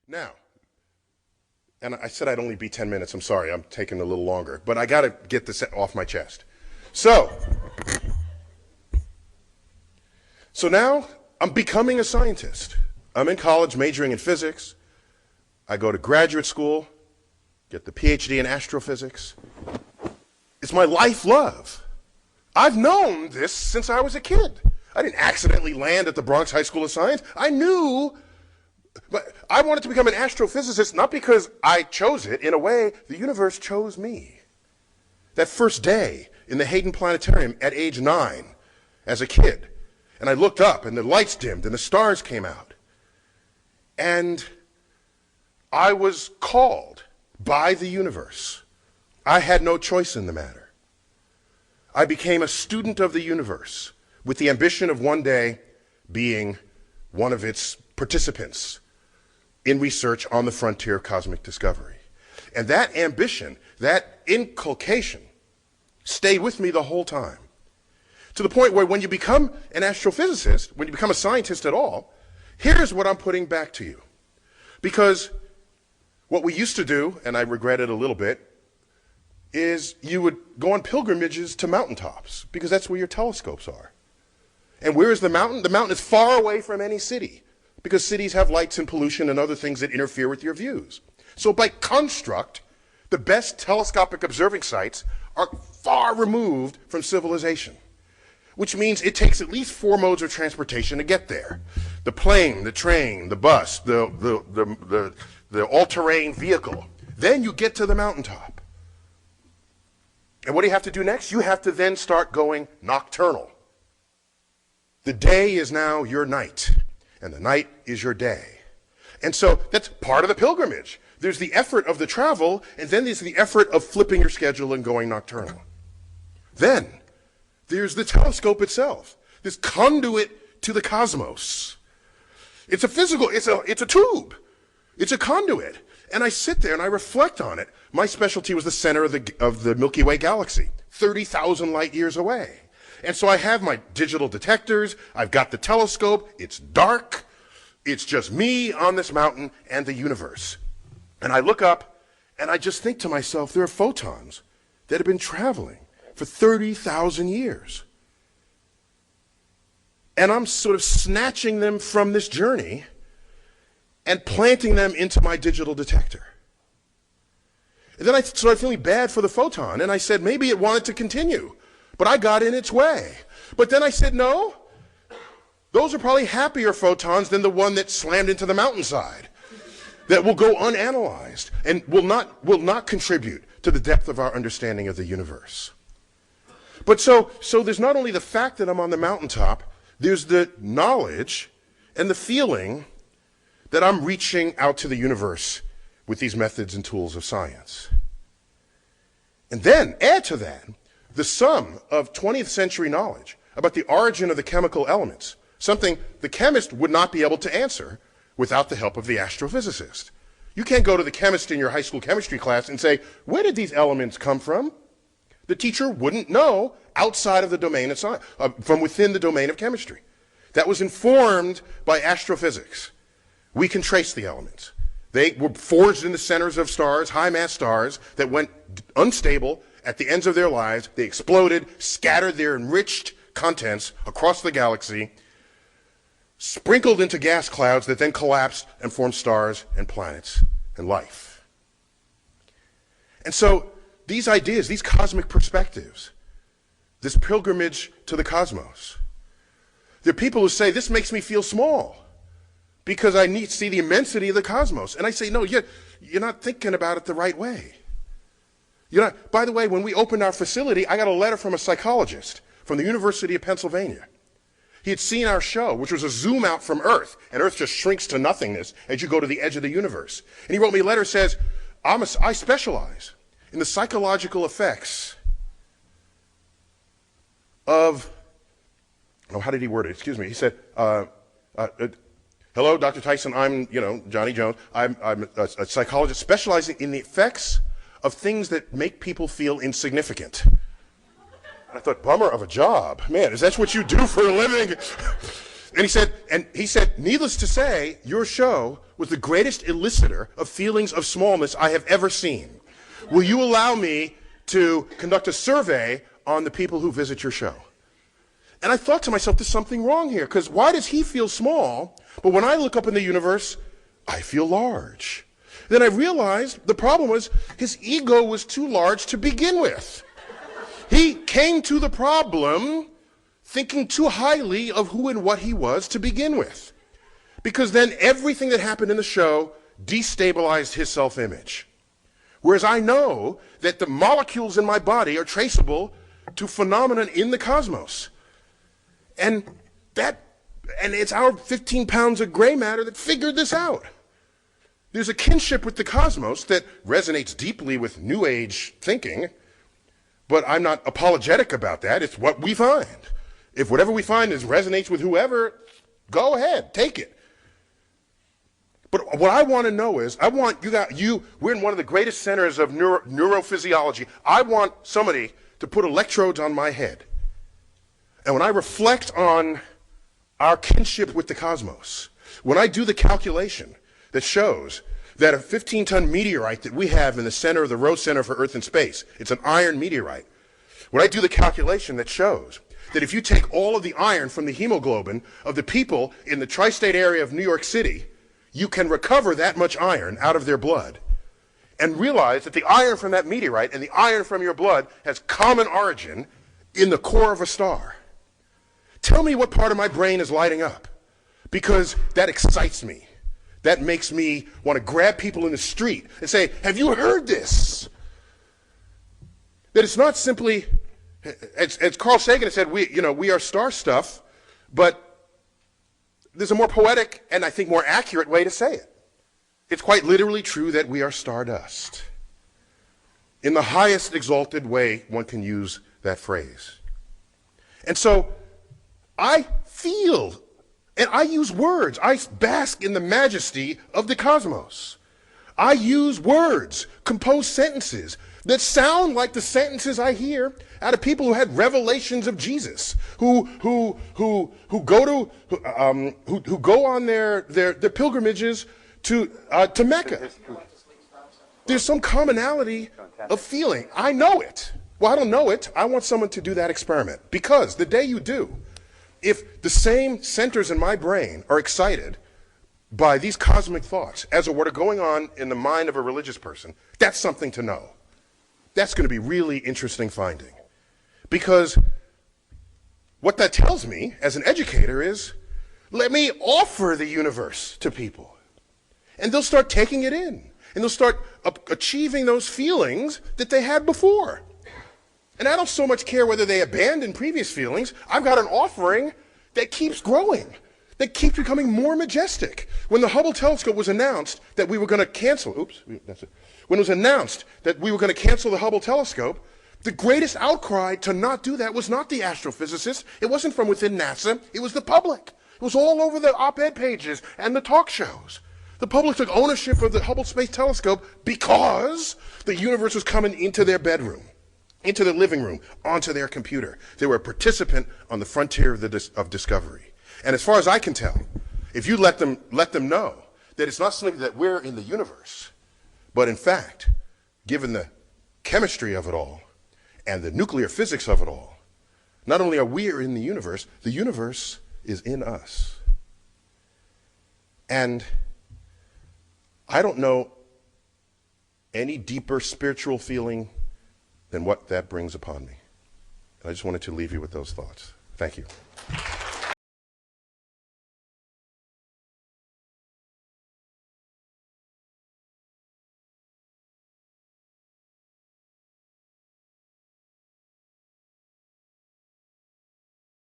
Now, and I said I'd only be 10 minutes. I'm sorry, I'm taking a little longer, but I got to get this off my chest. So now I'm becoming a scientist. I'm in college majoring in physics. I go to graduate school, get the PhD in astrophysics. It's my life love. I've known this since I was a kid. I didn't accidentally land at the Bronx High School of Science. I knew, but I wanted to become an astrophysicist not because I chose it. In a way, the universe chose me. That first day in the Hayden Planetarium at age 9 as a kid, and I looked up and the lights dimmed and the stars came out. And I was called by the universe. I had no choice in the matter. I became a student of the universe with the ambition of one day being one of its participants in research on the frontier of cosmic discovery. And that ambition, that inculcation, stayed with me the whole time. To the point where when you become an astrophysicist, when you become a scientist at all, here's what I'm putting back to you. Because what we used to do, and I regret it a little bit, is you would go on pilgrimages to mountaintops, because that's where your telescopes are. And where is the mountain? The mountain is far away from any city, because cities have lights and pollution and other things that interfere with your views. So by construct, the best telescopic observing sites are far removed from civilization, which means it takes at least 4 modes of transportation to get there. The plane, the train, the bus, the all-terrain vehicle. Then you get to the mountaintop. And what do you have to do next? You have to then start going nocturnal. The day is now your night, and the night is your day. And so that's part of the pilgrimage. There's the effort of the travel, and then there's the effort of flipping your schedule and going nocturnal. Then there's the telescope itself, this conduit to the cosmos. It's a physical, it's a tube. It's a conduit. And I sit there and I reflect on it. My specialty was the center of the Milky Way galaxy, 30,000 light years away. And so I have my digital detectors, I've got the telescope, it's dark, it's just me on this mountain and the universe. And I look up and I just think to myself, there are photons that have been traveling for 30,000 years. And I'm sort of snatching them from this journey and planting them into my digital detector. And then I started feeling bad for the photon, and I said maybe it wanted to continue, but I got in its way. But then I said, no, those are probably happier photons than the one that slammed into the mountainside, that will go unanalyzed and will not contribute to the depth of our understanding of the universe. But so there's not only the fact that I'm on the mountaintop, there's the knowledge and the feeling that I'm reaching out to the universe with these methods and tools of science. And then add to that the sum of 20th century knowledge about the origin of the chemical elements, something the chemist would not be able to answer without the help of the astrophysicist. You can't go to the chemist in your high school chemistry class and say, where did these elements come from? The teacher wouldn't know outside of the domain of science, from within the domain of chemistry. That was informed by astrophysics. We can trace the elements. They were forged in the centers of stars, high-mass stars, that went unstable at the ends of their lives. They exploded, scattered their enriched contents across the galaxy, sprinkled into gas clouds that then collapsed and formed stars and planets and life. And so these ideas, these cosmic perspectives, this pilgrimage to the cosmos, there are people who say, this makes me feel small because I need to see the immensity of the cosmos. And I say, no, you're not thinking about it the right way. By the way, when we opened our facility, I got a letter from a psychologist from the University of Pennsylvania. He had seen our show, which was a zoom out from Earth, and Earth just shrinks to nothingness as you go to the edge of the universe. And he wrote me a letter that says, I specialize in the psychological effects of, how did he word it? Excuse me. He said, hello, Dr. Tyson, I'm, Johnny Jones. I'm a psychologist specializing in the effects of things that make people feel insignificant. And I thought, bummer of a job. Man, is that what you do for a living? And he said, needless to say, your show was was the greatest elicitor of feelings of smallness I have ever seen. Will you allow me to conduct a survey on the people who visit your show? And I thought to myself, there's something wrong here, because why does he feel small, but when I look up in the universe, I feel large? Then I realized the problem was his ego was too large to begin with. He came to the problem thinking too highly of who and what he was to begin with. Because then everything that happened in the show destabilized his self-image. Whereas I know that the molecules in my body are traceable to phenomenon in the cosmos. And it's our 15 pounds of gray matter that figured this out. There's a kinship with the cosmos that resonates deeply with New Age thinking, but I'm not apologetic about that. It's what we find. If whatever we find resonates with whoever, go ahead, take it. But what I want to know is, we're in one of the greatest centers of neurophysiology. I want somebody to put electrodes on my head. And when I reflect on our kinship with the cosmos, when I do the calculation that shows that a 15-ton meteorite that we have in the center of the Rose Center for Earth and Space, it's an iron meteorite. When I do the calculation that shows that if you take all of the iron from the hemoglobin of the people in the tri-state area of New York City, you can recover that much iron out of their blood and realize that the iron from that meteorite and the iron from your blood has common origin in the core of a star. Tell me what part of my brain is lighting up, because that excites me. That makes me want to grab people in the street and say, have you heard this? That it's not simply, as Carl Sagan has said, we are star stuff, but there's a more poetic and I think more accurate way to say it. It's quite literally true that we are stardust. In the highest exalted way one can use that phrase. And so I feel, and I use words. I bask in the majesty of the cosmos. I use words, compose sentences that sound like the sentences I hear out of people who had revelations of Jesus, who go on their pilgrimages to Mecca. There's some commonality of feeling. I know it. Well, I don't know it. I want someone to do that experiment, because the day you do, if the same centers in my brain are excited by these cosmic thoughts as what are going on in the mind of a religious person, that's something to know. That's going to be really interesting finding. Because what that tells me as an educator is, let me offer the universe to people. And they'll start taking it in. And they'll start achieving those feelings that they had before. And I don't so much care whether they abandon previous feelings. I've got an offering that keeps growing, that keeps becoming more majestic. When the Hubble telescope was announced that we were going to cancel, when it was announced that we were going to cancel the Hubble telescope, the greatest outcry to not do that was not the astrophysicists. It wasn't from within NASA. It was the public. It was all over the op-ed pages and the talk shows. The public took ownership of the Hubble Space Telescope because the universe was coming into their bedroom, into their living room, onto their computer. They were a participant on the frontier of discovery. And as far as I can tell, if you let them know that it's not simply that we're in the universe, but in fact, given the chemistry of it all and the nuclear physics of it all, not only are we in the universe is in us. And I don't know any deeper spiritual feeling than what that brings upon me. And I just wanted to leave you with those thoughts. Thank you.